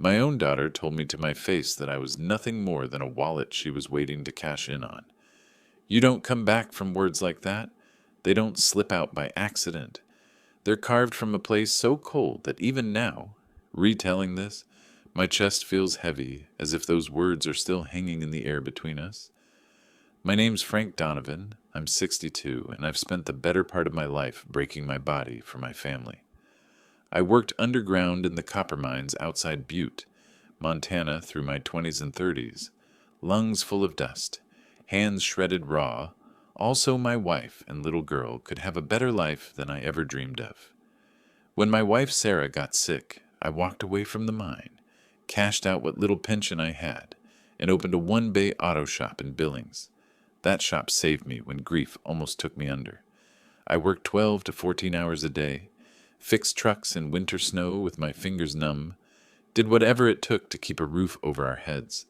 My own daughter told me to my face that I was nothing more than a wallet she was waiting to cash in on. You don't come back from words like that. They don't slip out by accident. They're carved from a place so cold that even now, retelling this, my chest feels heavy, as if those words are still hanging in the air between us. My name's Frank Donovan. I'm 62, and I've spent the better part of my life breaking my body for my family. I worked underground in the copper mines outside Butte, Montana through my 20s and 30s, lungs full of dust, hands shredded raw. Also, my wife and little girl could have a better life than I ever dreamed of. When my wife Sarah got sick, I walked away from the mine, cashed out what little pension I had, and opened a one-bay auto shop in Billings. That shop saved me when grief almost took me under. I worked 12 to 14 hours a day, fixed trucks in winter snow with my fingers numb, did whatever it took to keep a roof over our heads,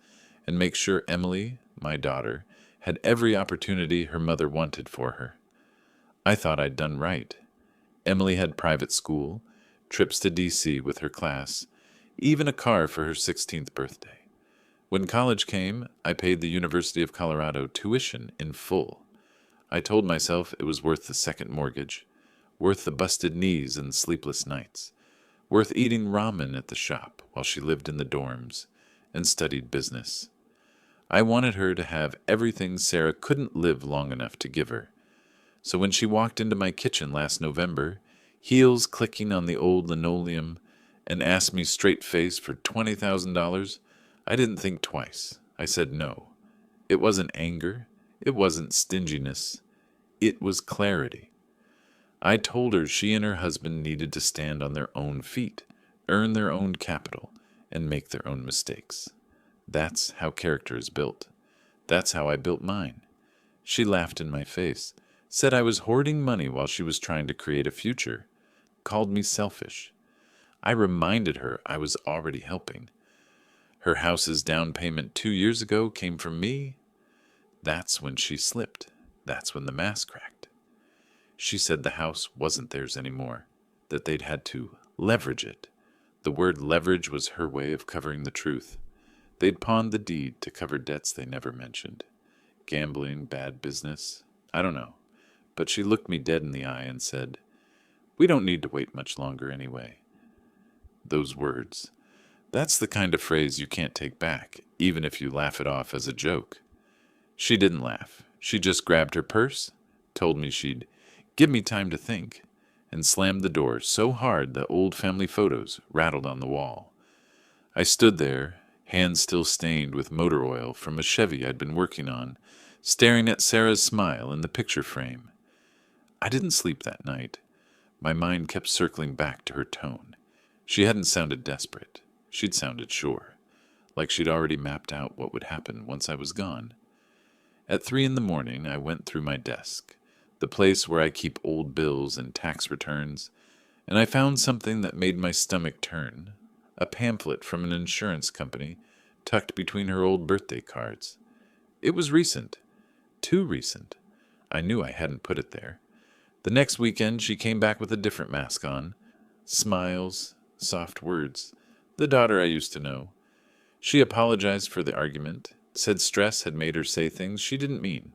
and make sure Emily, my daughter, had every opportunity her mother wanted for her. I thought I'd done right. Emily had private school, trips to D.C. with her class, even a car for her 16th birthday. When college came, I paid the University of Colorado tuition in full. I told myself it was worth the second mortgage, worth the busted knees and sleepless nights, worth eating ramen at the shop while she lived in the dorms and studied business. I wanted her to have everything Sarah couldn't live long enough to give her. So when she walked into my kitchen last November, heels clicking on the old linoleum, and asked me straight-faced for $20,000, I didn't think twice. I said no. It wasn't anger. It wasn't stinginess. It was clarity. I told her she and her husband needed to stand on their own feet, earn their own capital, and make their own mistakes. That's how character is built. That's how I built mine. She laughed in my face, said I was hoarding money while she was trying to create a future, called me selfish. I reminded her I was already helping. Her house's down payment 2 years ago came from me. That's when she slipped. That's when the mask cracked. She said the house wasn't theirs anymore, that they'd had to leverage it. The word leverage was her way of covering the truth. They'd pawned the deed to cover debts they never mentioned. Gambling, bad business, I don't know. But she looked me dead in the eye and said, "We don't need to wait much longer anyway." Those words. That's the kind of phrase you can't take back, even if you laugh it off as a joke. She didn't laugh. She just grabbed her purse, told me she'd give me time to think, and slammed the door so hard the old family photos rattled on the wall. I stood there, hands still stained with motor oil from a Chevy I'd been working on, staring at Sarah's smile in the picture frame. I didn't sleep that night. My mind kept circling back to her tone. She hadn't sounded desperate. She'd sounded sure, like she'd already mapped out what would happen once I was gone. At 3 a.m, I went through my desk, the place where I keep old bills and tax returns, and I found something that made my stomach turn, a pamphlet from an insurance company tucked between her old birthday cards. It was recent. Too recent. I knew I hadn't put it there. The next weekend she came back with a different mask on. Smiles, soft words. The daughter I used to know. She apologized for the argument, said stress had made her say things she didn't mean.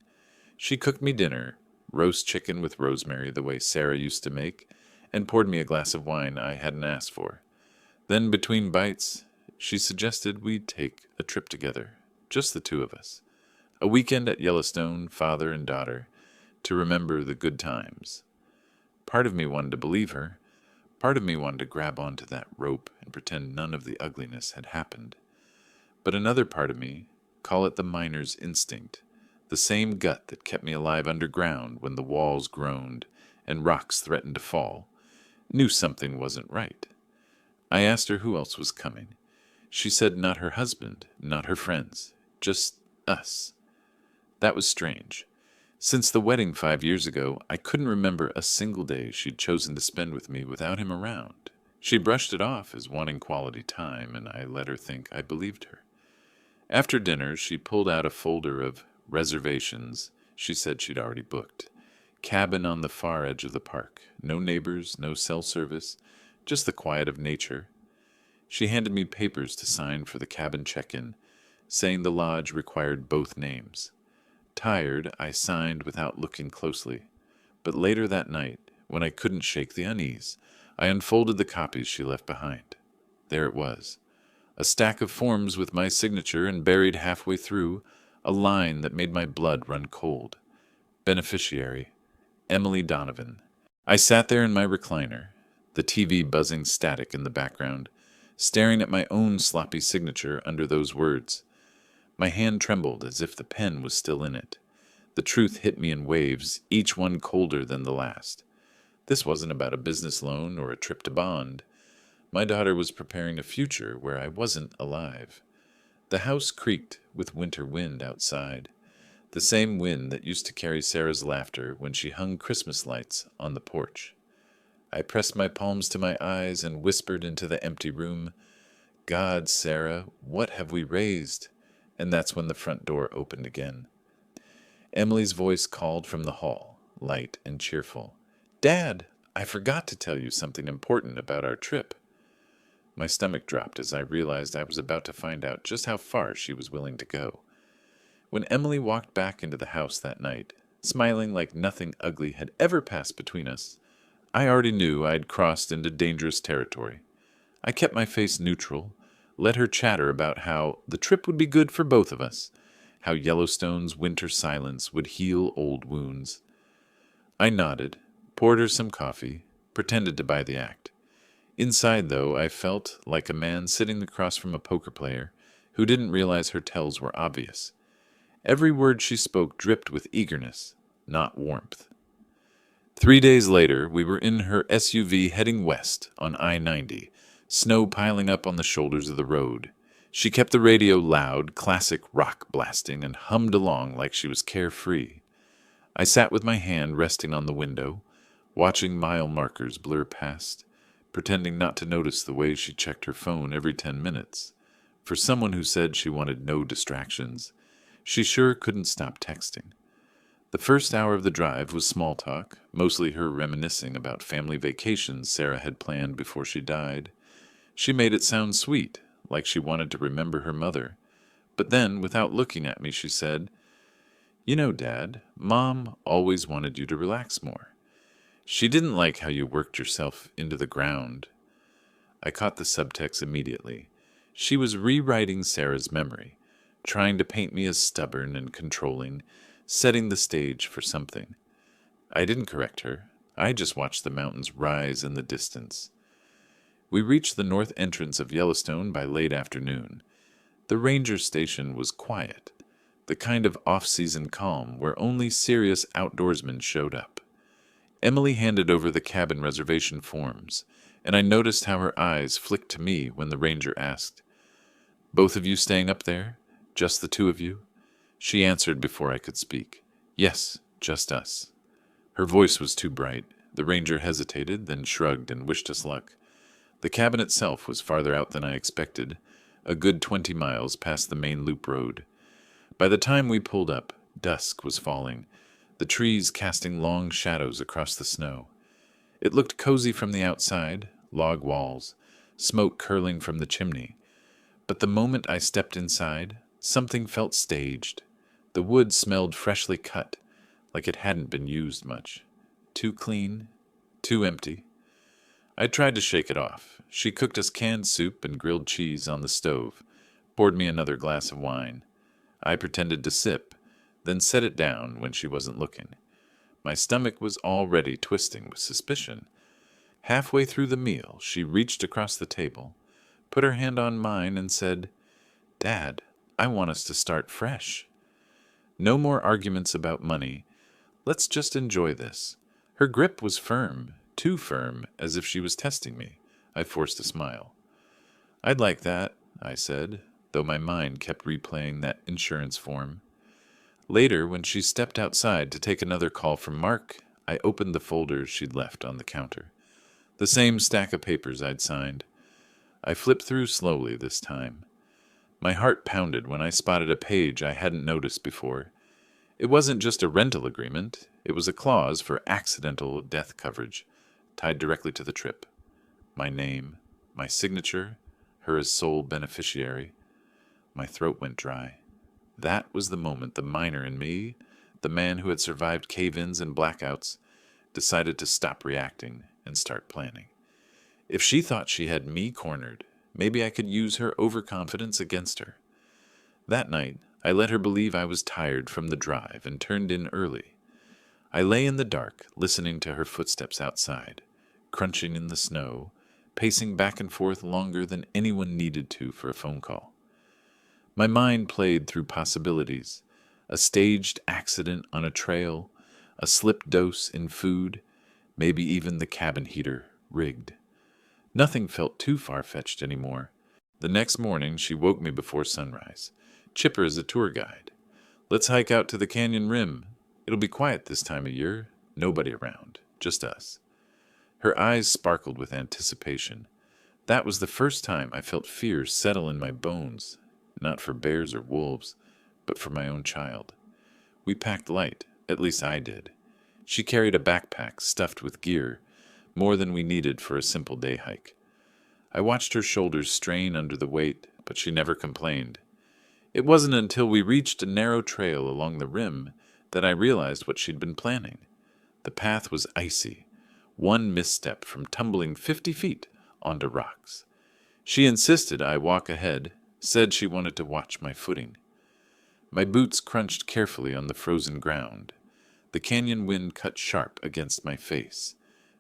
She cooked me dinner, roast chicken with rosemary the way Sarah used to make, and poured me a glass of wine I hadn't asked for. Then, between bites, she suggested we take a trip together, just the two of us. A weekend at Yellowstone, father and daughter, to remember the good times. Part of me wanted to believe her. Part of me wanted to grab onto that rope and pretend none of the ugliness had happened. But another part of me, call it the miner's instinct, the same gut that kept me alive underground when the walls groaned and rocks threatened to fall, knew something wasn't right. I asked her who else was coming. She said not her husband, not her friends, just us. That was strange. Since the wedding 5 years ago, I couldn't remember a single day she'd chosen to spend with me without him around. She brushed it off as wanting quality time, and I let her think I believed her. After dinner, she pulled out a folder of reservations she said she'd already booked. Cabin on the far edge of the park. No neighbors, no cell service, just the quiet of nature. She handed me papers to sign for the cabin check-in, saying the lodge required both names. Tired, I signed without looking closely. But later that night, when I couldn't shake the unease, I unfolded the copies she left behind. There it was, a stack of forms with my signature, and buried halfway through, a line that made my blood run cold. Beneficiary, Emily Donovan. I sat there in my recliner, the TV buzzing static in the background, staring at my own sloppy signature under those words. My hand trembled as if the pen was still in it. The truth hit me in waves, each one colder than the last. This wasn't about a business loan or a trip to Bond. My daughter was preparing a future where I wasn't alive. The house creaked with winter wind outside, the same wind that used to carry Sarah's laughter when she hung Christmas lights on the porch. I pressed my palms to my eyes and whispered into the empty room, "God, Sarah, what have we raised?" And that's when the front door opened again. Emily's voice called from the hall, light and cheerful. "Dad, I forgot to tell you something important about our trip." My stomach dropped as I realized I was about to find out just how far she was willing to go. When Emily walked back into the house that night, smiling like nothing ugly had ever passed between us, I already knew I'd crossed into dangerous territory. I kept my face neutral, let her chatter about how the trip would be good for both of us, how Yellowstone's winter silence would heal old wounds. I nodded, poured her some coffee, pretended to buy the act. Inside, though, I felt like a man sitting across from a poker player who didn't realize her tells were obvious. Every word she spoke dripped with eagerness, not warmth. 3 days later, we were in her SUV heading west on I-90, snow piling up on the shoulders of the road. She kept the radio loud, classic rock blasting, and hummed along like she was carefree. I sat with my hand resting on the window, watching mile markers blur past, pretending not to notice the way she checked her phone every 10 minutes. For someone who said she wanted no distractions, she sure couldn't stop texting. The first hour of the drive was small talk, mostly her reminiscing about family vacations Sarah had planned before she died. She made it sound sweet, like she wanted to remember her mother. But then, without looking at me, she said, "You know, Dad, Mom always wanted you to relax more. She didn't like how you worked yourself into the ground." I caught the subtext immediately. She was rewriting Sarah's memory, trying to paint me as stubborn and controlling, setting the stage for something. I didn't correct her. I just watched the mountains rise in the distance. We reached the north entrance of Yellowstone by late afternoon. The ranger station was quiet, the kind of off-season calm where only serious outdoorsmen showed up. Emily handed over the cabin reservation forms, and I noticed how her eyes flicked to me when the ranger asked, "Both of you staying up there? Just the two of you?" She answered before I could speak, "Yes, just us." Her voice was too bright. The ranger hesitated, then shrugged and wished us luck. The cabin itself was farther out than I expected, a good 20 miles past the main loop road. By the time we pulled up, dusk was falling, the trees casting long shadows across the snow. It looked cozy from the outside, log walls, smoke curling from the chimney. But the moment I stepped inside, something felt staged. The wood smelled freshly cut, like it hadn't been used much. Too clean, too empty. I tried to shake it off. She cooked us canned soup and grilled cheese on the stove, poured me another glass of wine. I pretended to sip, then set it down when she wasn't looking. My stomach was already twisting with suspicion. Halfway through the meal, she reached across the table, put her hand on mine, and said, "Dad, I want us to start fresh. No more arguments about money. Let's just enjoy this." Her grip was firm, too firm, as if she was testing me. I forced a smile. "I'd like that," I said, though my mind kept replaying that insurance form. Later, when she stepped outside to take another call from Mark, I opened the folders she'd left on the counter. The same stack of papers I'd signed. I flipped through slowly this time. My heart pounded when I spotted a page I hadn't noticed before. It wasn't just a rental agreement, it was a clause for accidental death coverage, tied directly to the trip. My name, my signature, her as sole beneficiary. My throat went dry. That was the moment the miner in me, the man who had survived cave-ins and blackouts, decided to stop reacting and start planning. If she thought she had me cornered, maybe I could use her overconfidence against her. That night, I let her believe I was tired from the drive and turned in early. I lay in the dark, listening to her footsteps outside, crunching in the snow, pacing back and forth longer than anyone needed to for a phone call. My mind played through possibilities: a staged accident on a trail, a slip dose in food, maybe even the cabin heater rigged. Nothing felt too far-fetched anymore. The next morning, she woke me before sunrise, chipper as a tour guide. "Let's hike out to the canyon rim. It'll be quiet this time of year. Nobody around. Just us." Her eyes sparkled with anticipation. That was the first time I felt fear settle in my bones, not for bears or wolves, but for my own child. We packed light, at least I did. She carried a backpack stuffed with gear, more than we needed for a simple day hike. I watched her shoulders strain under the weight, but she never complained. It wasn't until we reached a narrow trail along the rim that I realized what she'd been planning. The path was icy, one misstep from tumbling 50 feet onto rocks. She insisted I walk ahead, said she wanted to watch my footing. My boots crunched carefully on the frozen ground. The canyon wind cut sharp against my face.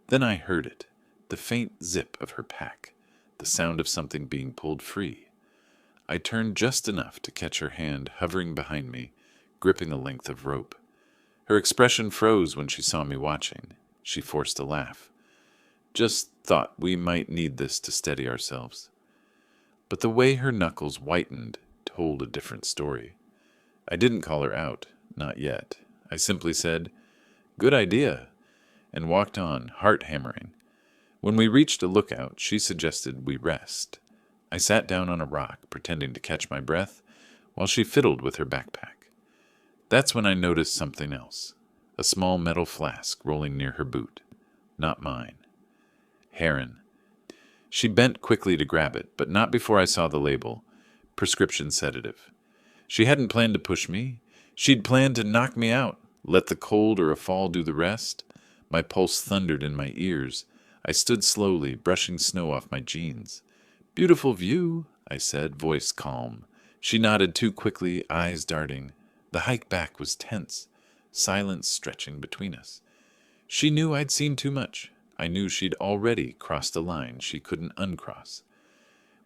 Then I heard it, the faint zip of her pack, the sound of something being pulled free. I turned just enough to catch her hand hovering behind me, gripping a length of rope. Her expression froze when she saw me watching. She forced a laugh. "Just thought we might need this to steady ourselves." But the way her knuckles whitened told a different story. I didn't call her out, not yet. I simply said, "Good idea," and walked on, heart hammering. When we reached a lookout, she suggested we rest. I sat down on a rock, pretending to catch my breath, while she fiddled with her backpack. That's when I noticed something else: a small metal flask rolling near her boot. Not mine. Heron. She bent quickly to grab it, but not before I saw the label: prescription sedative. She hadn't planned to push me. She'd planned to knock me out, let the cold or a fall do the rest. My pulse thundered in my ears. I stood slowly, brushing snow off my jeans. "Beautiful view," I said, voice calm. She nodded too quickly, eyes darting. The hike back was tense, silence stretching between us. She knew I'd seen too much. I knew she'd already crossed a line she couldn't uncross.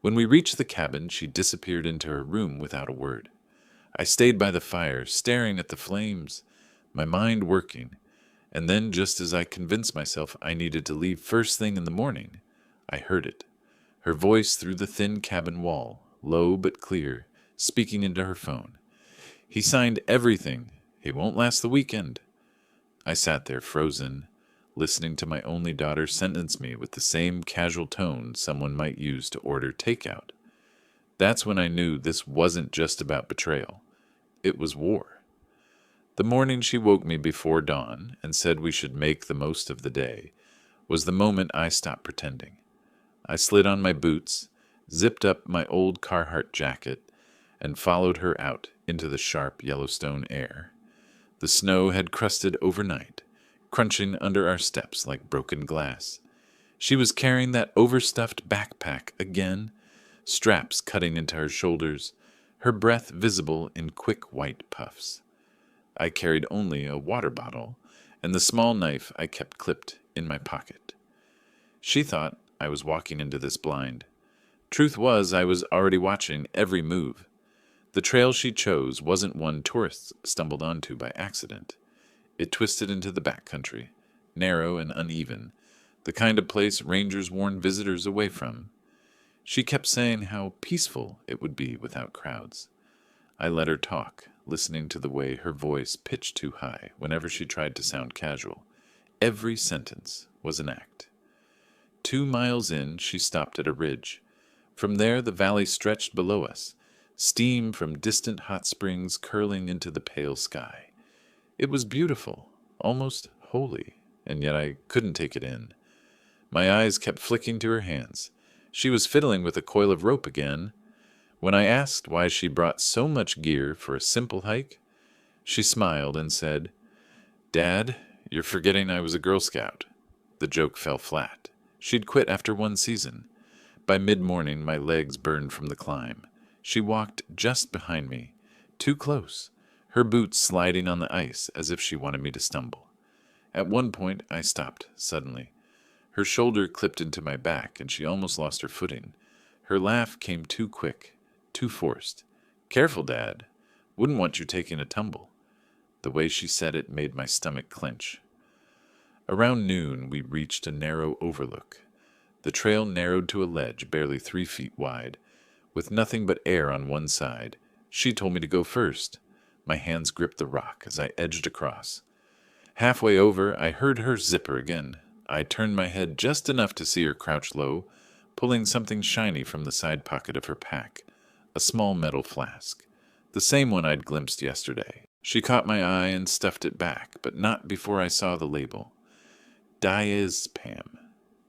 When we reached the cabin, she disappeared into her room without a word. I stayed by the fire, staring at the flames, my mind working, and then, just as I convinced myself I needed to leave first thing in the morning, I heard it. Her voice through the thin cabin wall, low but clear, speaking into her phone. "He signed everything. He won't last the weekend." I sat there frozen, listening to my only daughter sentence me with the same casual tone someone might use to order takeout. That's when I knew this wasn't just about betrayal. It was war. The morning she woke me before dawn and said we should make the most of the day was the moment I stopped pretending. I slid on my boots, zipped up my old Carhartt jacket, and followed her out into the sharp Yellowstone air. The snow had crusted overnight, crunching under our steps like broken glass. She was carrying that overstuffed backpack again, straps cutting into her shoulders, her breath visible in quick white puffs. I carried only a water bottle and the small knife I kept clipped in my pocket. She thought I was walking into this blind. Truth was, I was already watching every move. The trail she chose wasn't one tourists stumbled onto by accident. It twisted into the backcountry, narrow and uneven, the kind of place rangers warn visitors away from. She kept saying how peaceful it would be without crowds. I let her talk, listening to the way her voice pitched too high whenever she tried to sound casual. Every sentence was an act. 2 miles in, she stopped at a ridge. From there, the valley stretched below us, steam from distant hot springs curling into the pale sky. It was beautiful, almost holy, and yet I couldn't take it in. My eyes kept flicking to her hands. She was fiddling with a coil of rope again. When I asked why she brought so much gear for a simple hike, she smiled and said, "Dad, you're forgetting I was a Girl Scout." The joke fell flat. She'd quit after one season. By mid-morning, my legs burned from the climb. She walked just behind me, too close, her boots sliding on the ice as if she wanted me to stumble. At one point, I stopped suddenly. Her shoulder clipped into my back, and she almost lost her footing. Her laugh came too quick, too forced. "Careful, Dad. Wouldn't want you taking a tumble." The way she said it made my stomach clench. Around noon, we reached a narrow overlook. The trail narrowed to a ledge barely 3 feet wide, with nothing but air on one side. She told me to go first. My hands gripped the rock as I edged across. Halfway over, I heard her zipper again. I turned my head just enough to see her crouch low, pulling something shiny from the side pocket of her pack, a small metal flask, the same one I'd glimpsed yesterday. She caught my eye and stuffed it back, but not before I saw the label. Diazepam.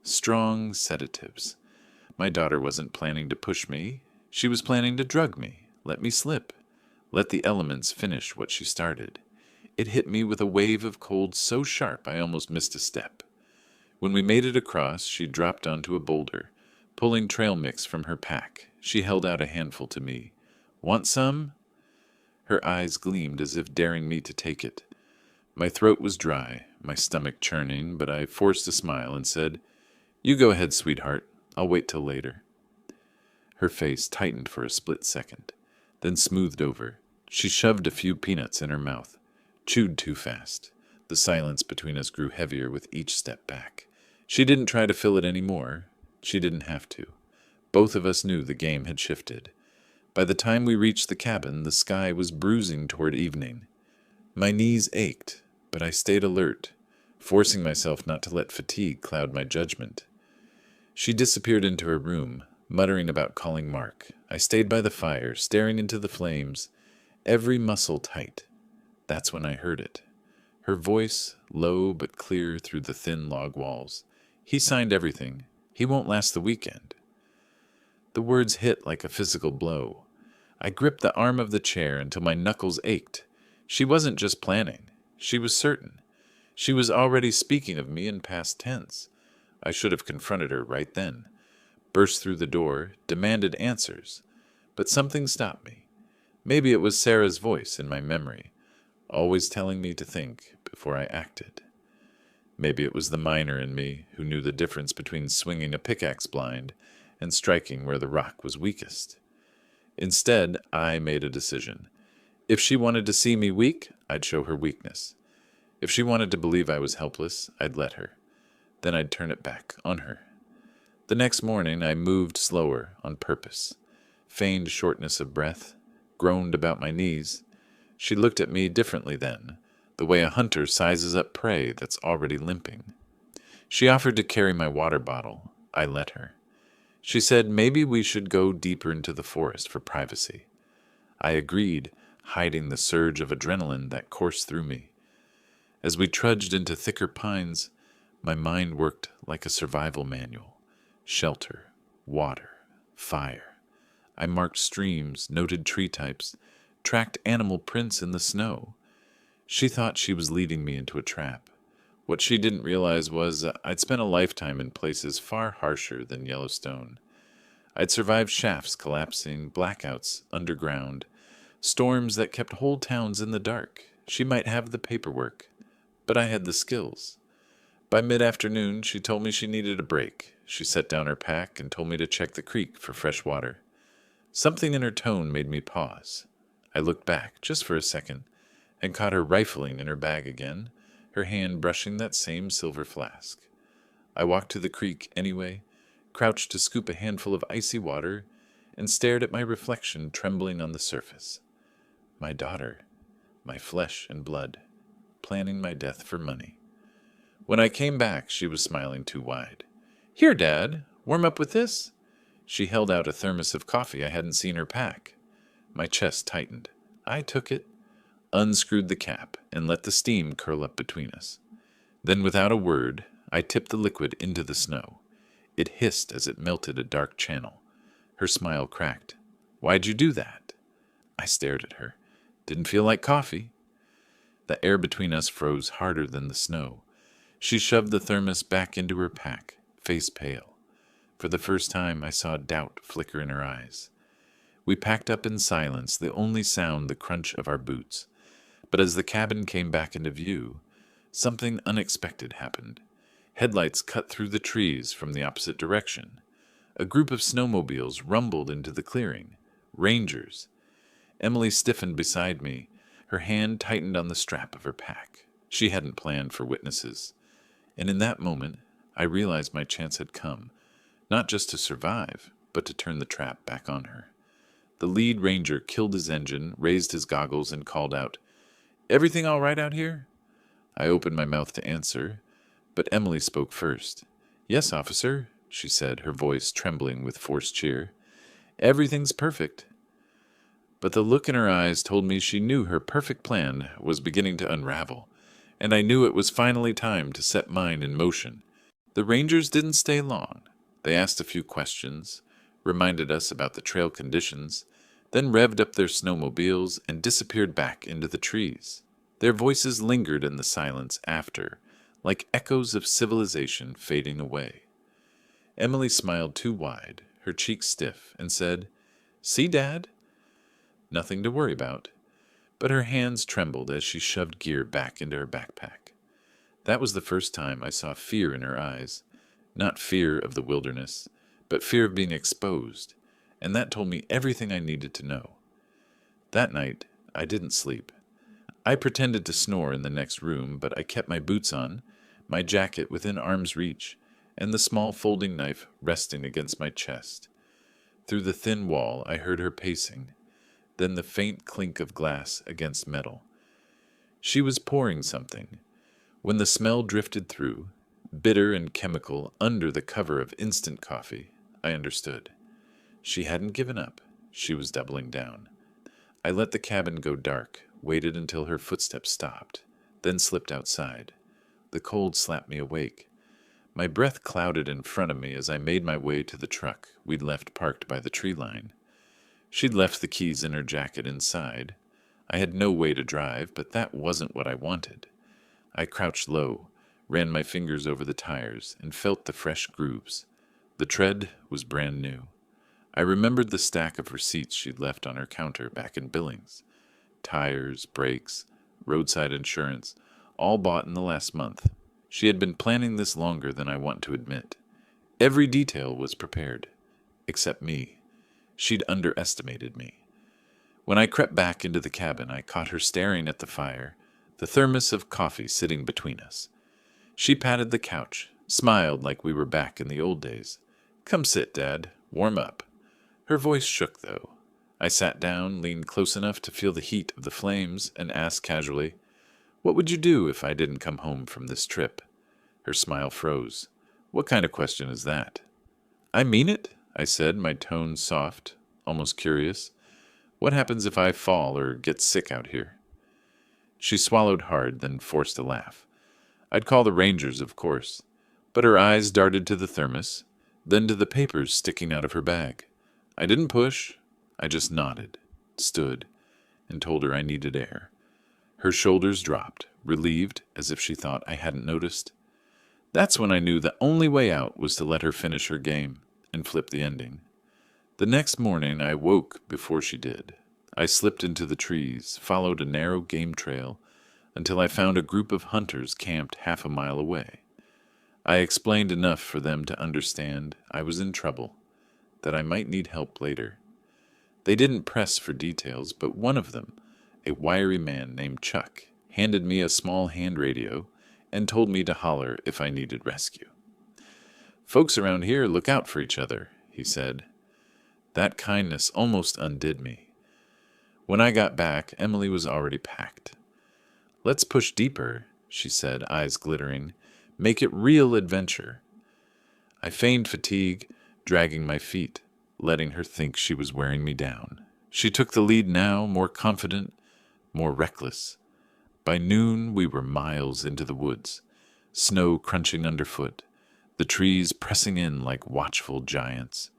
Strong sedatives. My daughter wasn't planning to push me. She was planning to drug me, let me slip, let the elements finish what she started. It hit me with a wave of cold so sharp I almost missed a step. When we made it across, she dropped onto a boulder, pulling trail mix from her pack. She held out a handful to me. "Want some?" Her eyes gleamed as if daring me to take it. My throat was dry, my stomach churning, but I forced a smile and said, "You go ahead, sweetheart. I'll wait till later." Her face tightened for a split second, then smoothed over. She shoved a few peanuts in her mouth, chewed too fast. The silence between us grew heavier with each step back. She didn't try to fill it any more. She didn't have to. Both of us knew the game had shifted. By the time we reached the cabin, the sky was bruising toward evening. My knees ached, but I stayed alert, forcing myself not to let fatigue cloud my judgment. She disappeared into her room, muttering about calling Mark. I stayed by the fire, staring into the flames, every muscle tight. That's when I heard it. Her voice, low but clear through the thin log walls. "He signed everything. He won't last the weekend." The words hit like a physical blow. I gripped the arm of the chair until my knuckles ached. She wasn't just planning. She was certain. She was already speaking of me in past tense. I should have confronted her right then, burst through the door, demanded answers. But something stopped me. Maybe it was Sarah's voice in my memory, always telling me to think before I acted. Maybe it was the miner in me who knew the difference between swinging a pickaxe blind and striking where the rock was weakest. Instead, I made a decision. If she wanted to see me weak, I'd show her weakness. If she wanted to believe I was helpless, I'd let her. Then I'd turn it back on her. The next morning, I moved slower on purpose, feigned shortness of breath, groaned about my knees. She looked at me differently then, the way a hunter sizes up prey that's already limping. She offered to carry my water bottle. I let her. She said maybe we should go deeper into the forest for privacy. I agreed, hiding the surge of adrenaline that coursed through me. As we trudged into thicker pines, my mind worked like a survival manual. Shelter, water, fire. I marked streams, noted tree types, tracked animal prints in the snow. She thought she was leading me into a trap. What she didn't realize was I'd spent a lifetime in places far harsher than Yellowstone. I'd survived shafts collapsing, blackouts underground, storms that kept whole towns in the dark. She might have the paperwork, but I had the skills. By mid-afternoon, she told me she needed a break. She set down her pack and told me to check the creek for fresh water. Something in her tone made me pause. I looked back, just for a second, and caught her rifling in her bag again, her hand brushing that same silver flask. I walked to the creek anyway, crouched to scoop a handful of icy water, and stared at my reflection trembling on the surface. My daughter, my flesh and blood, planning my death for money. When I came back, she was smiling too wide. "Here, Dad, warm up with this?" She held out a thermos of coffee I hadn't seen her pack. My chest tightened. I took it, unscrewed the cap, and let the steam curl up between us. Then, without a word, I tipped the liquid into the snow. It hissed as it melted a dark channel. Her smile cracked. "Why'd you do that?" I stared at her. "Didn't feel like coffee." The air between us froze harder than the snow. She shoved the thermos back into her pack, face pale. For the first time, I saw doubt flicker in her eyes. We packed up in silence, the only sound the crunch of our boots. But as the cabin came back into view, something unexpected happened. Headlights cut through the trees from the opposite direction. A group of snowmobiles rumbled into the clearing. Rangers. Emily stiffened beside me. Her hand tightened on the strap of her pack. She hadn't planned for witnesses. And in that moment, I realized my chance had come, not just to survive, but to turn the trap back on her. The lead ranger killed his engine, raised his goggles, and called out, "Everything all right out here?" I opened my mouth to answer, but Emily spoke first. "Yes, officer," she said, her voice trembling with forced cheer. "Everything's perfect." But the look in her eyes told me she knew her perfect plan was beginning to unravel, and I knew it was finally time to set mine in motion. The Rangers didn't stay long. They asked a few questions, reminded us about the trail conditions, then revved up their snowmobiles and disappeared back into the trees. Their voices lingered in the silence after, like echoes of civilization fading away. Emily smiled too wide, her cheeks stiff, and said, "See, Dad?" Nothing to worry about, but her hands trembled as she shoved gear back into her backpack. That was the first time I saw fear in her eyes, not fear of the wilderness, but fear of being exposed, and that told me everything I needed to know. That night, I didn't sleep. I pretended to snore in the next room, but I kept my boots on, my jacket within arm's reach, and the small folding knife resting against my chest. Through the thin wall, I heard her pacing, then the faint clink of glass against metal. She was pouring something. When the smell drifted through, bitter and chemical under the cover of instant coffee, I understood. She hadn't given up. She was doubling down. I let the cabin go dark, waited until her footsteps stopped, then slipped outside. The cold slapped me awake. My breath clouded in front of me as I made my way to the truck we'd left parked by the tree line. She'd left the keys in her jacket inside. I had no way to drive, but that wasn't what I wanted. I crouched low, ran my fingers over the tires, and felt the fresh grooves. The tread was brand new. I remembered the stack of receipts she'd left on her counter back in Billings. Tires, brakes, roadside insurance, all bought in the last month. She had been planning this longer than I want to admit. Every detail was prepared, except me. She'd underestimated me. When I crept back into the cabin, I caught her staring at the fire, the thermos of coffee sitting between us. She patted the couch, smiled like we were back in the old days. "Come sit, Dad. Warm up." Her voice shook, though. I sat down, leaned close enough to feel the heat of the flames, and asked casually, "What would you do if I didn't come home from this trip?" Her smile froze. "What kind of question is that?" "I mean it," I said, my tone soft, almost curious. "What happens if I fall or get sick out here?" She swallowed hard, then forced a laugh. "I'd call the Rangers, of course." But her eyes darted to the thermos, then to the papers sticking out of her bag. I didn't push. I just nodded, stood, and told her I needed air. Her shoulders dropped, relieved, as if she thought I hadn't noticed. That's when I knew the only way out was to let her finish her game and flip the ending. The next morning I woke before she did. I slipped into the trees, followed a narrow game trail, until I found a group of hunters camped half a mile away. I explained enough for them to understand I was in trouble, that I might need help later. They didn't press for details, but one of them, a wiry man named Chuck, handed me a small hand radio and told me to holler if I needed rescue. "Folks around here look out for each other," he said. That kindness almost undid me. When I got back, Emily was already packed. "Let's push deeper," she said, eyes glittering. "Make it real adventure." I feigned fatigue, dragging my feet, letting her think she was wearing me down. She took the lead now, more confident, more reckless. By noon, we were miles into the woods, snow crunching underfoot, the trees pressing in like watchful giants.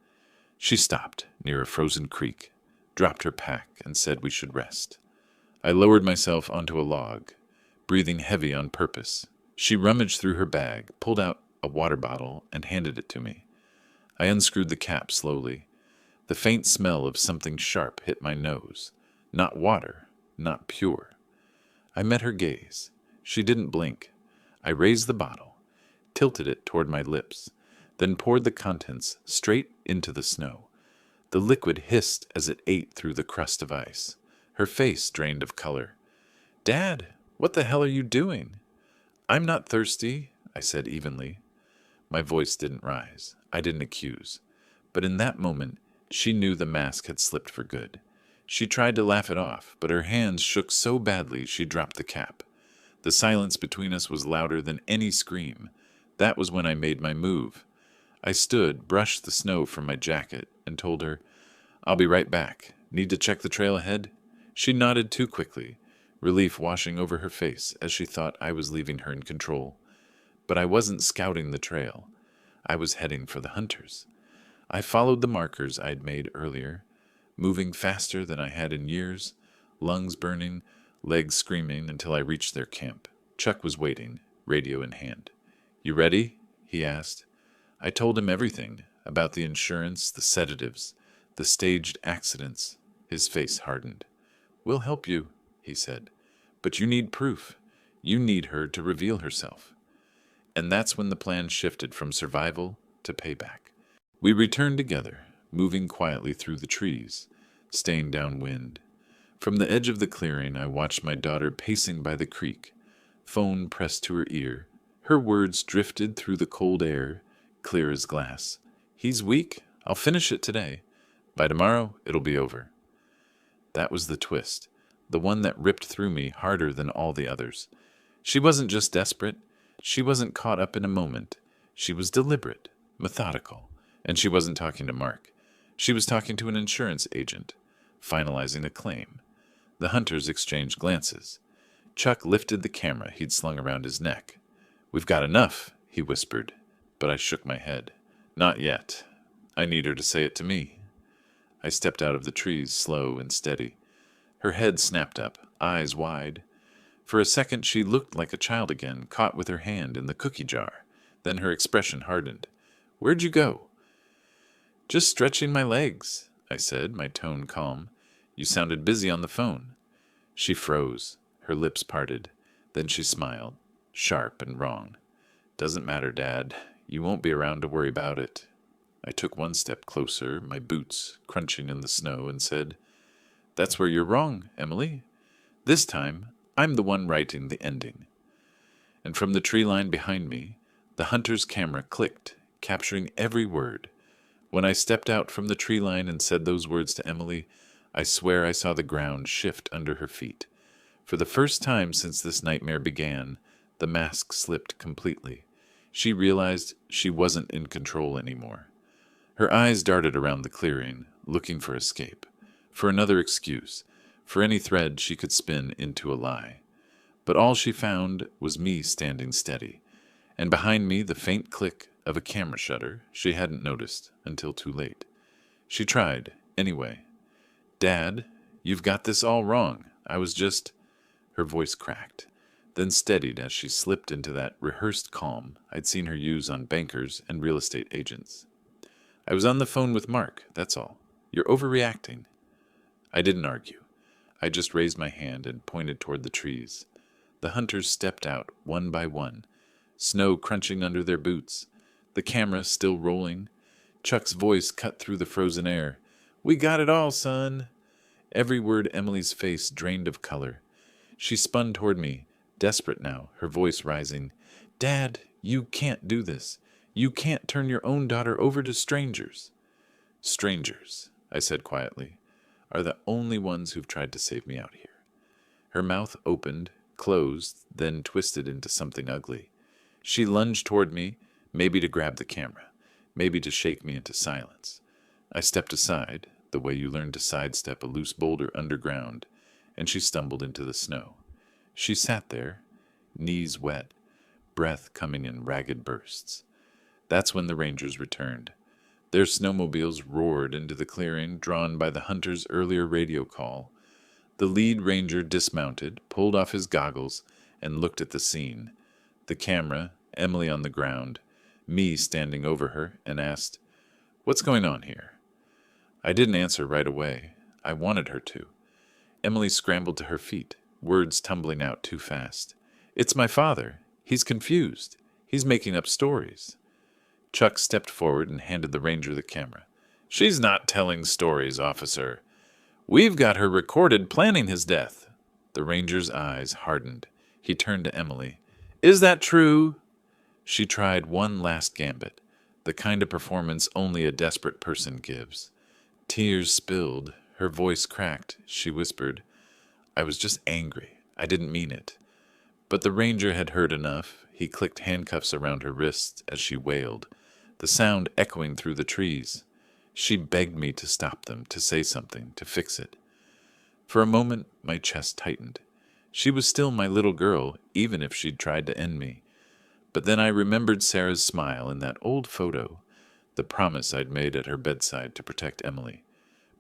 She stopped near a frozen creek, dropped her pack, and said we should rest. I lowered myself onto a log, breathing heavy on purpose. She rummaged through her bag, pulled out a water bottle, and handed it to me. I unscrewed the cap slowly. The faint smell of something sharp hit my nose. Not water, not pure. I met her gaze. She didn't blink. I raised the bottle, tilted it toward my lips, then poured the contents straight into the snow. The liquid hissed as it ate through the crust of ice. Her face drained of color. "Dad, what the hell are you doing?" "I'm not thirsty," I said evenly. My voice didn't rise. I didn't accuse. But in that moment, she knew the mask had slipped for good. She tried to laugh it off, but her hands shook so badly she dropped the cap. The silence between us was louder than any scream. That was when I made my move. I stood, brushed the snow from my jacket, and told her, "I'll be right back. Need to check the trail ahead?" She nodded too quickly, relief washing over her face as she thought I was leaving her in control. But I wasn't scouting the trail. I was heading for the hunters. I followed the markers I'd made earlier, moving faster than I had in years, lungs burning, legs screaming until I reached their camp. Chuck was waiting, radio in hand. "You ready?" he asked. I told him everything, about the insurance, the sedatives, the staged accidents. His face hardened. "We'll help you," he said. "But you need proof. You need her to reveal herself." And that's when the plan shifted from survival to payback. We returned together, moving quietly through the trees, staying downwind. From the edge of the clearing, I watched my daughter pacing by the creek, phone pressed to her ear. Her words drifted through the cold air, clear as glass. "He's weak. I'll finish it today. By tomorrow, it'll be over." That was the twist, the one that ripped through me harder than all the others. She wasn't just desperate. She wasn't caught up in a moment. She was deliberate, methodical. And she wasn't talking to Mark. She was talking to an insurance agent, finalizing a claim. The hunters exchanged glances. Chuck lifted the camera he'd slung around his neck. "We've got enough," he whispered, but I shook my head. "Not yet. I need her to say it to me." I stepped out of the trees, slow and steady. Her head snapped up, eyes wide. For a second she looked like a child again, caught with her hand in the cookie jar. Then her expression hardened. "Where'd you go?" "Just stretching my legs," I said, my tone calm. "You sounded busy on the phone." She froze, her lips parted. Then she smiled, sharp and wrong. "Doesn't matter, Dad. You won't be around to worry about it." I took one step closer, my boots crunching in the snow, and said, "That's where you're wrong, Emily. This time, I'm the one writing the ending." And from the tree line behind me, the hunter's camera clicked, capturing every word. When I stepped out from the tree line and said those words to Emily, I swear I saw the ground shift under her feet. For the first time since this nightmare began, the mask slipped completely. She realized she wasn't in control anymore. Her eyes darted around the clearing, looking for escape, for another excuse, for any thread she could spin into a lie. But all she found was me standing steady, and behind me the faint click of a camera shutter she hadn't noticed until too late. She tried, anyway. "Dad, you've got this all wrong. I was just—" Her voice cracked, then steadied as she slipped into that rehearsed calm I'd seen her use on bankers and real estate agents. "I was on the phone with Mark, that's all. You're overreacting." I didn't argue. I just raised my hand and pointed toward the trees. The hunters stepped out, one by one, snow crunching under their boots, the camera still rolling. Chuck's voice cut through the frozen air. "We got it all, son." Every word Emily's face drained of color. She spun toward me, desperate now, her voice rising. "Dad, you can't do this. You can't turn your own daughter over to strangers." "Strangers," I said quietly, "are the only ones who've tried to save me out here." Her mouth opened, closed, then twisted into something ugly. She lunged toward me, maybe to grab the camera, maybe to shake me into silence. I stepped aside, the way you learn to sidestep a loose boulder underground, and she stumbled into the snow. She sat there, knees wet, breath coming in ragged bursts. That's when the Rangers returned. Their snowmobiles roared into the clearing, drawn by the hunter's earlier radio call. The lead ranger dismounted, pulled off his goggles, and looked at the scene. The camera, Emily on the ground, me standing over her, and asked, "What's going on here?" I didn't answer right away. I wanted her to. Emily scrambled to her feet, words tumbling out too fast. "It's my father. He's confused. He's making up stories." Chuck stepped forward and handed the ranger the camera. "She's not telling stories, officer. We've got her recorded planning his death." The ranger's eyes hardened. He turned to Emily. "Is that true?" She tried one last gambit, the kind of performance only a desperate person gives. Tears spilled. Her voice cracked. She whispered, "I was just angry. I didn't mean it." But the ranger had heard enough. He clicked handcuffs around her wrists as she wailed, the sound echoing through the trees. She begged me to stop them, to say something, to fix it. For a moment, my chest tightened. She was still my little girl, even if she'd tried to end me. But then I remembered Sarah's smile in that old photo, the promise I'd made at her bedside to protect Emily.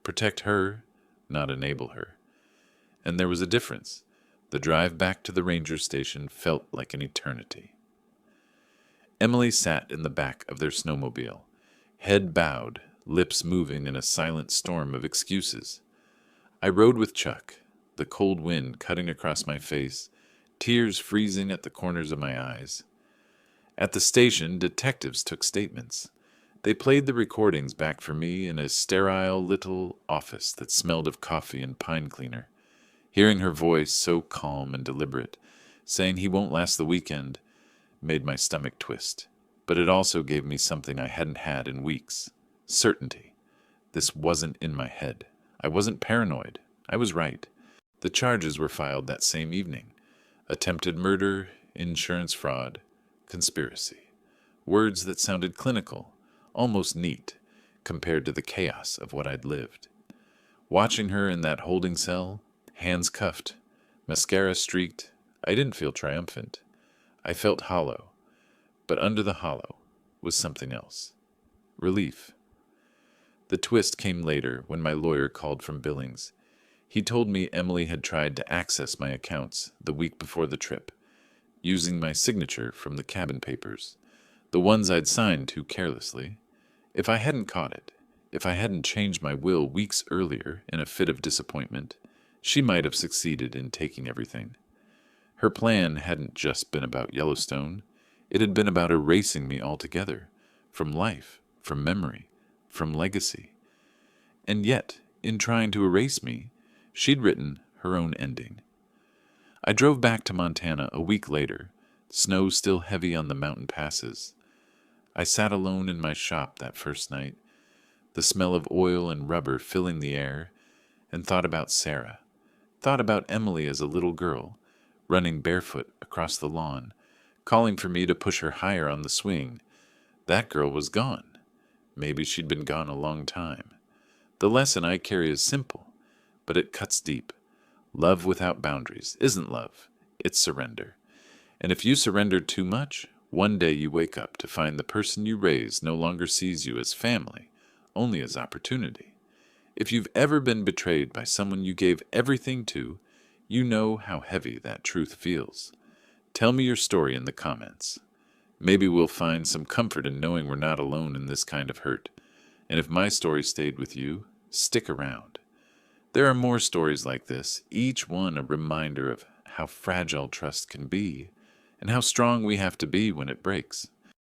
Protect her, not enable her. And there was a difference. The drive back to the ranger station felt like an eternity. Emily sat in the back of their snowmobile, head bowed, lips moving in a silent storm of excuses. I rode with Chuck, the cold wind cutting across my face, tears freezing at the corners of my eyes. At the station, detectives took statements. They played the recordings back for me in a sterile little office that smelled of coffee and pine cleaner. Hearing her voice, so calm and deliberate, saying he won't last the weekend, made my stomach twist. But it also gave me something I hadn't had in weeks. Certainty. This wasn't in my head. I wasn't paranoid. I was right. The charges were filed that same evening. Attempted murder, insurance fraud, conspiracy. Words that sounded clinical, almost neat, compared to the chaos of what I'd lived. Watching her in that holding cell, hands cuffed, mascara streaked, I didn't feel triumphant. I felt hollow. But under the hollow was something else. Relief. The twist came later when my lawyer called from Billings. He told me Emily had tried to access my accounts the week before the trip, using my signature from the cabin papers, the ones I'd signed too carelessly. If I hadn't caught it, if I hadn't changed my will weeks earlier in a fit of disappointment, she might have succeeded in taking everything. Her plan hadn't just been about Yellowstone. It had been about erasing me altogether, from life, from memory, from legacy. And yet, in trying to erase me, she'd written her own ending. I drove back to Montana a week later, snow still heavy on the mountain passes. I sat alone in my shop that first night, the smell of oil and rubber filling the air, and thought about Sarah, thought about Emily as a little girl, running barefoot across the lawn, calling for me to push her higher on the swing. That girl was gone. Maybe she'd been gone a long time. The lesson I carry is simple, but it cuts deep. Love without boundaries isn't love, it's surrender. And if you surrender too much, one day you wake up to find the person you raised no longer sees you as family, only as opportunity. If you've ever been betrayed by someone you gave everything to, you know how heavy that truth feels. Tell me your story in the comments. Maybe we'll find some comfort in knowing we're not alone in this kind of hurt. And if my story stayed with you, stick around. There are more stories like this, each one a reminder of how fragile trust can be, and how strong we have to be when it breaks.